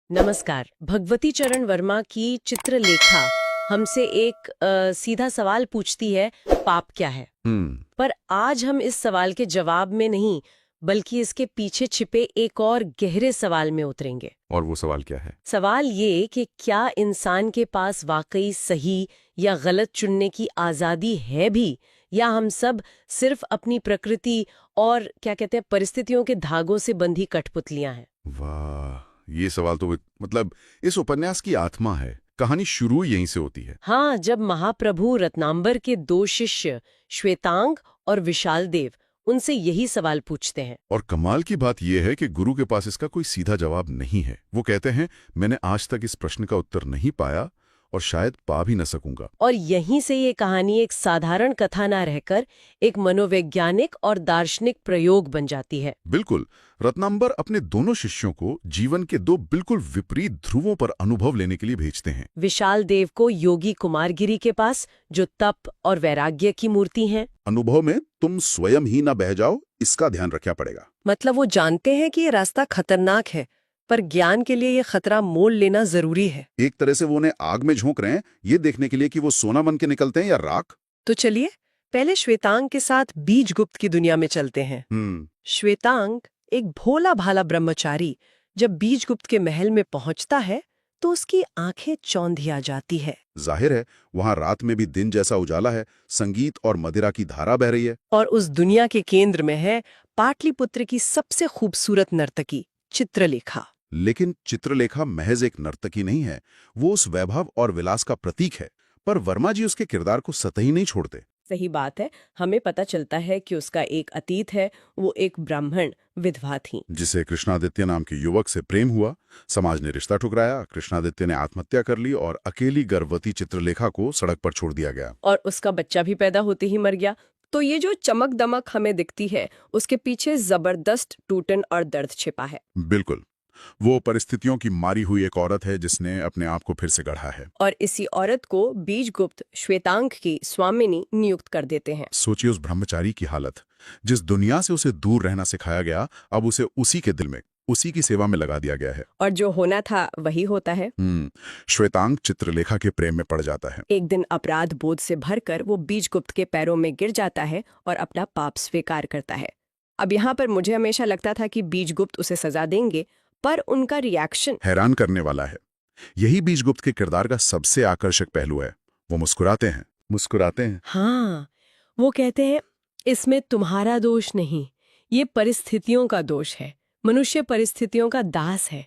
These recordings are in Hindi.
नमस्कार। भगवती चरण वर्मा की चित्रलेखा हमसे एक सीधा सवाल पूछती है, पाप क्या है। पर आज हम इस सवाल के जवाब में नहीं बल्कि इसके पीछे छिपे एक और गहरे सवाल में उतरेंगे। और वो सवाल क्या है? सवाल ये कि क्या इंसान के पास वाकई सही या गलत चुनने की आजादी है भी, या हम सब सिर्फ अपनी प्रकृति और क्या कहते हैं परिस्थितियों के धागों से बंधी कठपुतलियां हैं। वाह, ये सवाल तो मतलब इस उपन्यास की आत्मा है। कहानी शुरू यहीं से होती है। हाँ, जब महाप्रभु रत्नांबर के दो शिष्य श्वेतांग और विशाल देव उनसे यही सवाल पूछते हैं। और कमाल की बात यह है कि गुरु के पास इसका कोई सीधा जवाब नहीं है। वो कहते हैं, मैंने आज तक इस प्रश्न का उत्तर नहीं पाया और शायद पा भी न सकूंगा। और यहीं से ये कहानी एक साधारण कथा ना रहकर एक मनोवैज्ञानिक और दार्शनिक प्रयोग बन जाती है। बिल्कुल। रत्नांबर अपने दोनों शिष्यों को जीवन के दो बिल्कुल विपरीत ध्रुवों पर अनुभव लेने के लिए भेजते हैं। विशाल देव को योगी कुमारगिरी के पास, जो तप और वैराग्य की मूर्ति हैं। अनुभव में तुम स्वयं ही ना बह जाओ, इसका ध्यान रखना पड़ेगा। मतलब वो जानते हैं कि ये रास्ता खतरनाक है, पर ज्ञान के लिए ये खतरा मोल लेना जरूरी है। एक तरह से वो उन्हें आग में झोंक रहे हैं, ये देखने के लिए कि वो सोना बन के निकलते हैं या राख। तो चलिए पहले श्वेतांग के साथ बीजगुप्त की दुनिया में चलते हैं। श्वेतांग एक भोला भाला ब्रह्मचारी जब बीजगुप्त के महल में पहुंचता है तो उसकी आंखें चौंधिया जाती है। जाहिर है, वहां रात में भी दिन जैसा उजाला है, संगीत और मदिरा की धारा बह रही है। और उस दुनिया के केंद्र में है पाटलिपुत्र की सबसे खूबसूरत नर्तकी चित्रलेखा। लेकिन चित्रलेखा महज एक नर्तकी नहीं है, वो उस वैभव और विलास का प्रतीक है। पर वर्मा जी उसके किरदार को सतही नहीं छोड़ते। सही बात है। हमें पता चलता है कि उसका एक अतीत है। वो एक ब्राह्मण विधवा थी जिसे कृष्णादित्य नाम के युवक से प्रेम हुआ। समाज ने रिश्ता ठुकराया, कृष्णादित्य ने आत्महत्या कर ली और अकेली गर्भवती चित्रलेखा को सड़क पर छोड़ दिया गया। और उसका बच्चा भी पैदा होते ही मर गया। तो ये जो चमक दमक हमें दिखती है, उसके पीछे जबरदस्त टूटन और दर्द छिपा है। बिल्कुल, वो परिस्थितियों की मारी हुई एक औरत है जिसने अपने आप को फिर से गढ़ा है। और इसी औरत को बीजगुप्त श्वेतांग की स्वामिनी नियुक्त कर देते हैं। सोचिए उस ब्रह्मचारी की हालत। जिस दुनिया से उसे दूर रहना सिखाया गया, अब उसे उसी के दिल में, उसी की सेवा में लगा दिया गया है। और जो होना था वही होता है। श्वेतांग चित्रलेखा के प्रेम में पड़ जाता है। एक दिन अपराध बोध से भरकर वो बीजगुप्त के पैरों में गिर जाता है और अपना पाप स्वीकार करता है। अब यहाँ पर मुझे हमेशा लगता था कि बीजगुप्त उसे सजा देंगे, पर उनका रिएक्शन हैरान करने वाला है। यही बीजगुप्त के किरदार का सबसे आकर्षक पहलू है। वो मुस्कुराते हैं। हाँ, वो कहते हैं, इसमें तुम्हारा दोष नहीं, ये परिस्थितियों का दोष है। मनुष्य परिस्थितियों का दास है।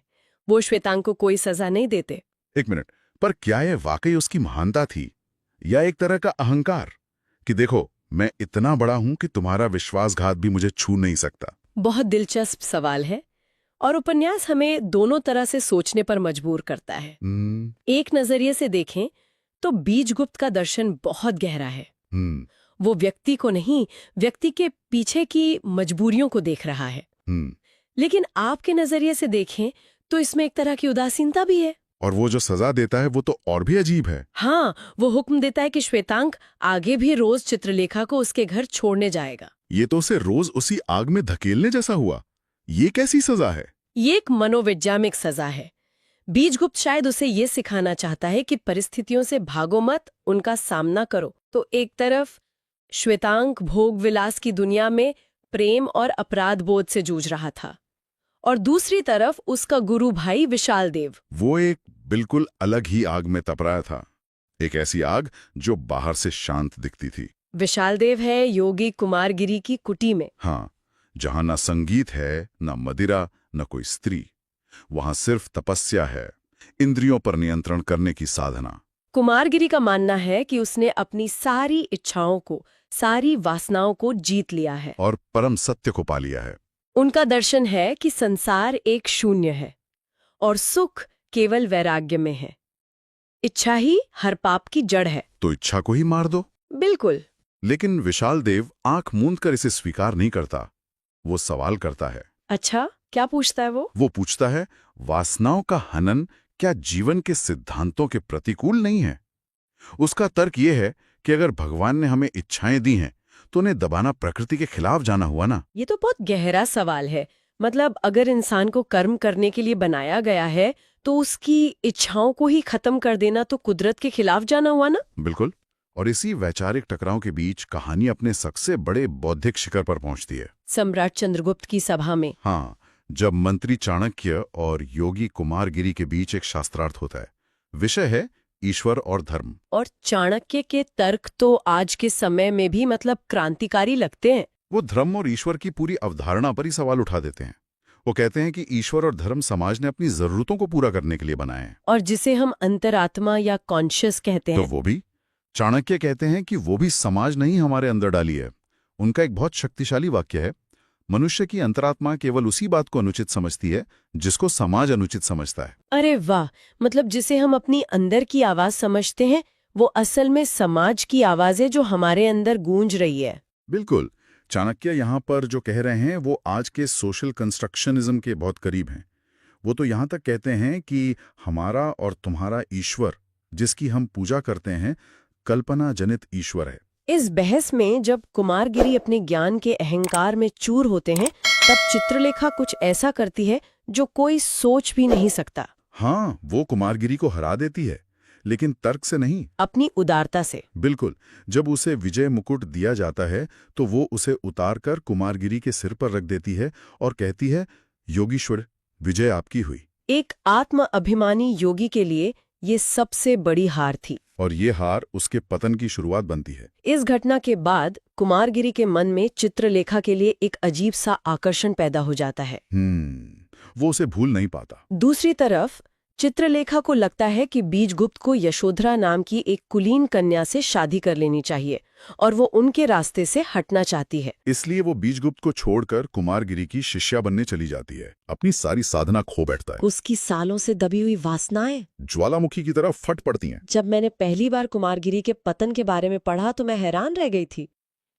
वो श्वेतांग को कोई सजा नहीं देते। एक मिनट, पर क्या यह वाकई उसकी महानता थी या एक तरह का अहंकार कि देखो मैं इतना बड़ा हूं कि तुम्हारा विश्वासघात भी मुझे छू नहीं सकता? बहुत दिलचस्प सवाल है और उपन्यास हमें दोनों तरह से सोचने पर मजबूर करता है। एक नजरिए से देखें तो बीजगुप्त का दर्शन बहुत गहरा है। वो व्यक्ति को नहीं, व्यक्ति के पीछे की मजबूरियों को देख रहा है। लेकिन आपके नजरिए से देखें तो इसमें एक तरह की उदासीनता भी है। और वो जो सजा देता है वो तो और भी अजीब है। हाँ, वो हुक्म देता है कि श्वेतांग आगे भी रोज चित्रलेखा को उसके घर छोड़ने जाएगा। ये तो उसे रोज उसी आग में धकेलने जैसा हुआ। ये कैसी सजा है? ये एक मनोवैज्ञानिक सजा है। बीजगुप्त शायद उसे ये सिखाना चाहता है कि परिस्थितियों से भागो मत, उनका सामना करो। तो एक तरफ श्वेतांग भोग विलास की दुनिया में प्रेम और अपराध बोध से जूझ रहा था, और दूसरी तरफ उसका गुरु भाई विशाल देव। वो एक बिल्कुल अलग ही आग में तप रहा था। एक ऐसी आग जो बाहर से शांत दिखती थी। विशाल देव है योगी कुमारगिरी की कुटी में। हाँ, जहां ना संगीत है, ना मदिरा, न कोई स्त्री। वहां सिर्फ तपस्या है, इंद्रियों पर नियंत्रण करने की साधना। कुमारगिरी का मानना है कि उसने अपनी सारी इच्छाओं को, सारी वासनाओं को जीत लिया है और परम सत्य को पा लिया है। उनका दर्शन है कि संसार एक शून्य है और सुख केवल वैराग्य में है। इच्छा ही हर पाप की जड़ है। तो इच्छा को ही मार दो। बिल्कुल। लेकिन विशाल देव आंख मूंद कर इसे स्वीकार नहीं करता। वो सवाल करता है। अच्छा, क्या पूछता है वो? वो पूछता है, वासनाओं का हनन क्या जीवन के सिद्धांतों के प्रतिकूल नहीं है? उसका तर्क यह है कि अगर भगवान ने हमें इच्छाएं दी हैं तो उन्हें दबाना प्रकृति के खिलाफ जाना हुआ ना। ये तो बहुत गहरा सवाल है। मतलब अगर इंसान को कर्म करने के लिए बनाया गया है तो उसकी इच्छाओं को ही खत्म कर देना तो कुदरत के खिलाफ जाना हुआ ना। बिल्कुल। और इसी वैचारिक टकराव के बीच कहानी अपने सबसे बड़े बौद्धिक शिखर पर पहुंचती है। सम्राट चंद्रगुप्त की सभा में। हाँ, जब मंत्री चाणक्य और योगी कुमारगिरी के बीच एक शास्त्रार्थ होता है। विषय है ईश्वर और धर्म। और चाणक्य के तर्क तो आज के समय में भी मतलब क्रांतिकारी लगते हैं। वो धर्म और ईश्वर की पूरी अवधारणा पर ही सवाल उठा देते हैं। वो कहते हैं कि ईश्वर और धर्म समाज ने अपनी जरूरतों को पूरा करने के लिए बनाए हैं। और जिसे हम अंतरात्मा या कॉन्शियस कहते तो हैं। वो भी चाणक्य कहते हैं कि वो भी समाज नहीं हमारे अंदर डाली है। उनका एक बहुत शक्तिशाली वाक्य है, मनुष्य की अंतरात्मा केवल उसी बात को अनुचित समझती है जिसको समाज अनुचित समझता है। अरे वाह, मतलब जिसे हम अपनी अंदर की आवाज समझते हैं वो असल में समाज की आवाज है जो हमारे अंदर गूंज रही है। बिल्कुल। चाणक्य यहाँ पर जो कह रहे हैं वो आज के सोशल कंस्ट्रक्शनिज्म के बहुत करीब हैं। वो तो यहाँ तक कहते हैं कि हमारा और तुम्हारा ईश्वर जिसकी हम पूजा करते हैं कल्पना जनित ईश्वर है। इस बहस में जब कुमारगिरी अपने ज्ञान के अहंकार में चूर होते हैं तब चित्रलेखा कुछ ऐसा करती है जो कोई सोच भी नहीं सकता। हाँ, वो कुमारगिरी को हरा देती है, लेकिन तर्क से नहीं, अपनी उदारता से। बिल्कुल। जब उसे विजय मुकुट दिया जाता है तो वो उसे उतारकर कुमारगिरी के सिर पर रख देती है और कहती है, योगीश्वर, विजय आपकी हुई। एक आत्म अभिमानी योगी के लिए ये सबसे बड़ी हार थी। और ये हार उसके पतन की शुरुआत बनती है। इस घटना के बाद कुमारगिरी के मन में चित्रलेखा के लिए एक अजीब सा आकर्षण पैदा हो जाता है। वो उसे भूल नहीं पाता। दूसरी तरफ चित्रलेखा को लगता है कि बीजगुप्त को यशोधरा नाम की एक कुलीन कन्या से शादी कर लेनी चाहिए और वो उनके रास्ते से हटना चाहती है। इसलिए वो बीजगुप्त को छोड़कर कुमारगिरी की शिष्या बनने चली जाती है। अपनी सारी साधना खो बैठता है। उसकी सालों से दबी हुई वासनाएं ज्वालामुखी की तरह फट पड़ती हैं। जब मैंने पहली बार कुमारगिरी के पतन के बारे में पढ़ा तो मैं हैरान रह गई थी।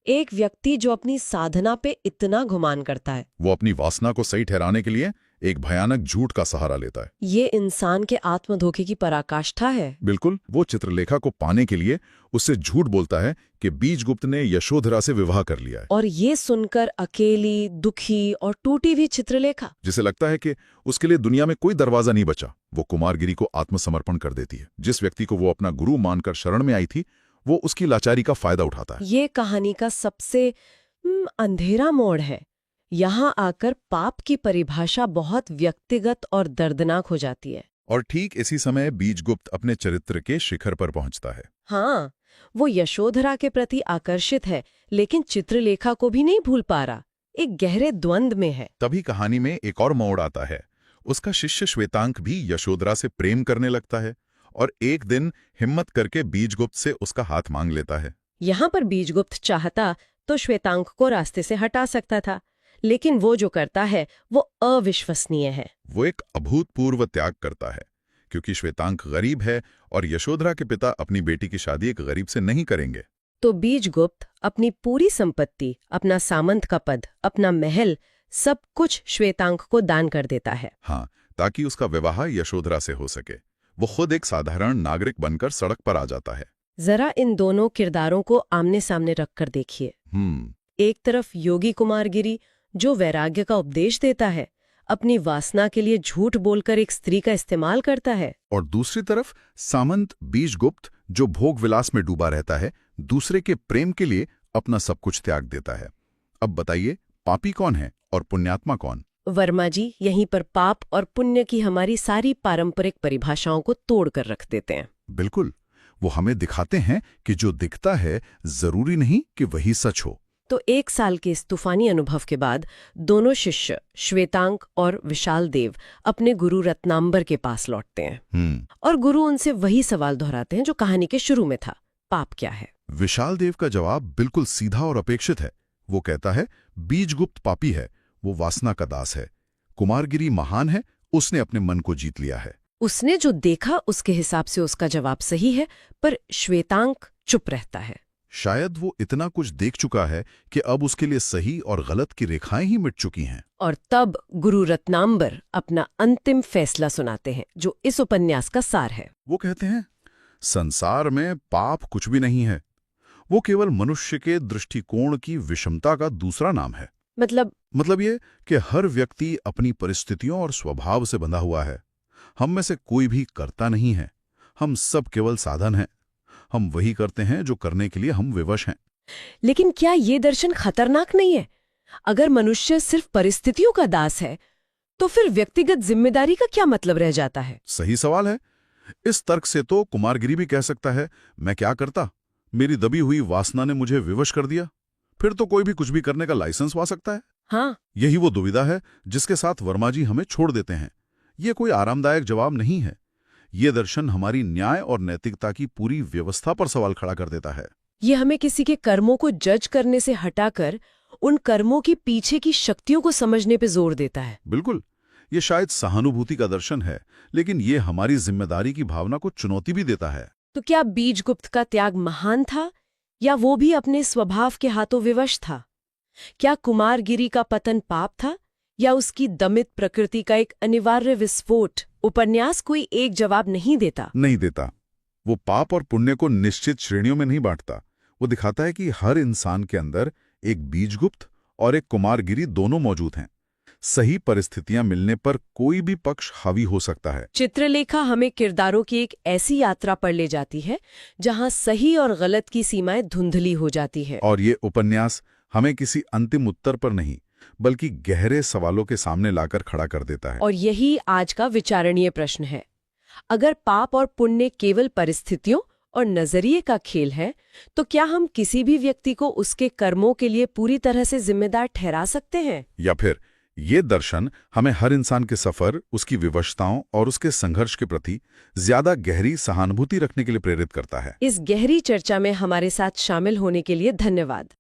एक व्यक्ति जो अपनी साधना पे इतना गुमान करता है, वो अपनी वासना को सही ठहराने के लिए एक भयानक झूठ का सहारा लेता है। ये इंसान के आत्मधोखे की पराकाष्ठा है। बिल्कुल। वो चित्रलेखा को पाने के लिए उससे झूठ बोलता है कि बीजगुप्त ने यशोधरा से विवाह कर लिया है। और ये सुनकर अकेली, दुखी और टूटी हुई चित्रलेखा, जिसे लगता है कि उसके लिए दुनिया में कोई दरवाजा नहीं बचा, वो कुमारगिरी को आत्मसमर्पण कर देती है। जिस व्यक्ति को वो अपना गुरु मानकर शरण में आई थी, वो उसकी लाचारी का फायदा उठाता है। ये कहानी का सबसे अंधेरा मोड़ है। यहाँ आकर पाप की परिभाषा बहुत व्यक्तिगत और दर्दनाक हो जाती है। और ठीक इसी समय बीजगुप्त अपने चरित्र के शिखर पर पहुंचता है। हाँ, वो यशोधरा के प्रति आकर्षित है लेकिन चित्रलेखा को भी नहीं भूल पा रहा। एक गहरे द्वंद्व में है। तभी कहानी में एक और मोड़ आता है। उसका शिष्य श्वेतांक भी यशोधरा से प्रेम करने लगता है और एक दिन हिम्मत करके बीजगुप्त से उसका हाथ मांग लेता है। यहाँ पर बीजगुप्त चाहता तो श्वेतांक को रास्ते से हटा सकता था, लेकिन वो जो करता है वो अविश्वसनीय है। वो एक अभूतपूर्व त्याग करता है, क्योंकि श्वेतांक गरीब है और यशोधरा के पिता अपनी बेटी की शादी एक गरीब से नहीं करेंगे। तो बीजगुप्त अपनी पूरी संपत्ति, अपना सामंत का पद, अपना महल, सब कुछ श्वेतांक को दान कर देता है। हाँ, ताकि उसका विवाह यशोधरा से हो सके। वो खुद एक साधारण नागरिक बनकर सड़क पर आ जाता है। जरा इन दोनों किरदारों को आमने सामने रखकर देखिए। एक तरफ योगी कुमारगिरी जो वैराग्य का उपदेश देता है, अपनी वासना के लिए झूठ बोलकर एक स्त्री का इस्तेमाल करता है, और दूसरी तरफ सामंत बीजगुप्त जो भोग विलास में डूबा रहता है, दूसरे के प्रेम के लिए अपना सब कुछ त्याग देता है। अब बताइए, पापी कौन है और पुण्यात्मा कौन? वर्मा जी यहीं पर पाप और पुण्य की हमारी सारी पारंपरिक परिभाषाओं को तोड़कर रख देते हैं। बिल्कुल। वो हमें दिखाते हैं कि जो दिखता है जरूरी नहीं कि वही सच हो। तो 1 साल के इस तूफानी अनुभव के बाद दोनों शिष्य श्वेतांक और विशाल देव अपने गुरु रत्नांबर के पास लौटते हैं। और गुरु उनसे वही सवाल दोहराते हैं जो कहानी के शुरू में था, पाप क्या है? विशाल देव का जवाब बिल्कुल सीधा और अपेक्षित है। वो कहता है, बीजगुप्त पापी है, वो वासना का दास है। कुमारगिरी महान है, उसने अपने मन को जीत लिया है। उसने जो देखा उसके हिसाब से उसका जवाब सही है, पर श्वेतांक चुप रहता है। शायद वो इतना कुछ देख चुका है कि अब उसके लिए सही और गलत की रेखाएं ही मिट चुकी हैं। और तब गुरु रत्नांबर अपना अंतिम फैसला सुनाते हैं, जो इस उपन्यास का सार है। वो कहते हैं, संसार में पाप कुछ भी नहीं है, वो केवल मनुष्य के दृष्टिकोण की विषमता का दूसरा नाम है। मतलब ये कि हर व्यक्ति अपनी परिस्थितियों और स्वभाव से बंधा हुआ है। हम में से कोई भी करता नहीं है, हम सब केवल साधन हैं। हम वही करते हैं जो करने के लिए हम विवश हैं। लेकिन क्या ये दर्शन खतरनाक नहीं है? अगर मनुष्य सिर्फ परिस्थितियों का दास है तो फिर व्यक्तिगत जिम्मेदारी का क्या मतलब रह जाता है? सही सवाल है। इस तर्क से तो कुमारगिरी भी कह सकता है, मैं क्या करता, मेरी दबी हुई वासना ने मुझे विवश कर दिया। फिर तो कोई भी कुछ भी करने का लाइसेंस पा सकता है। हाँ, यही वो दुविधा है जिसके साथ वर्मा जी हमें छोड़ देते हैं। ये कोई आरामदायक जवाब नहीं है। ये दर्शन हमारी न्याय और नैतिकता की पूरी व्यवस्था पर सवाल खड़ा कर देता है। ये हमें किसी के कर्मों को जज करने से हटाकर उन कर्मों की पीछे की शक्तियों को समझने पे जोर देता है। बिल्कुल, ये शायद सहानुभूति का दर्शन है, लेकिन ये हमारी जिम्मेदारी की भावना को चुनौती भी देता है। तो क्या बीजगुप्त का त्याग महान था या वो भी अपने स्वभाव के हाथों विवश था? क्या कुमारगिरी का पतन पाप था या उसकी दमित प्रकृति का एक अनिवार्य विस्फोट? उपन्यास कोई एक जवाब नहीं देता। वो पाप और पुण्य को निश्चित श्रेणियों में नहीं बांटता। वो दिखाता है कि हर इंसान के अंदर एक बीजगुप्त और एक कुमारगिरी दोनों मौजूद हैं। सही परिस्थितियां मिलने पर कोई भी पक्ष हावी हो सकता है। चित्रलेखा हमें किरदारों की एक ऐसी यात्रा पर ले जाती है जहां सही और गलत की सीमाएं धुंधली हो जाती है। और ये उपन्यास हमें किसी अंतिम उत्तर पर नहीं, बल्कि गहरे सवालों के सामने लाकर खड़ा कर देता है। और यही आज का विचारणीय प्रश्न है। अगर पाप और पुण्य केवल परिस्थितियों और नजरिए का खेल है, तो क्या हम किसी भी व्यक्ति को उसके कर्मों के लिए पूरी तरह से जिम्मेदार ठहरा सकते हैं? या फिर ये दर्शन हमें हर इंसान के सफर, उसकी विवशताओं और उसके संघर्ष के प्रति ज्यादा गहरी सहानुभूति रखने के लिए प्रेरित करता है। इस गहरी चर्चा में हमारे साथ शामिल होने के लिए धन्यवाद।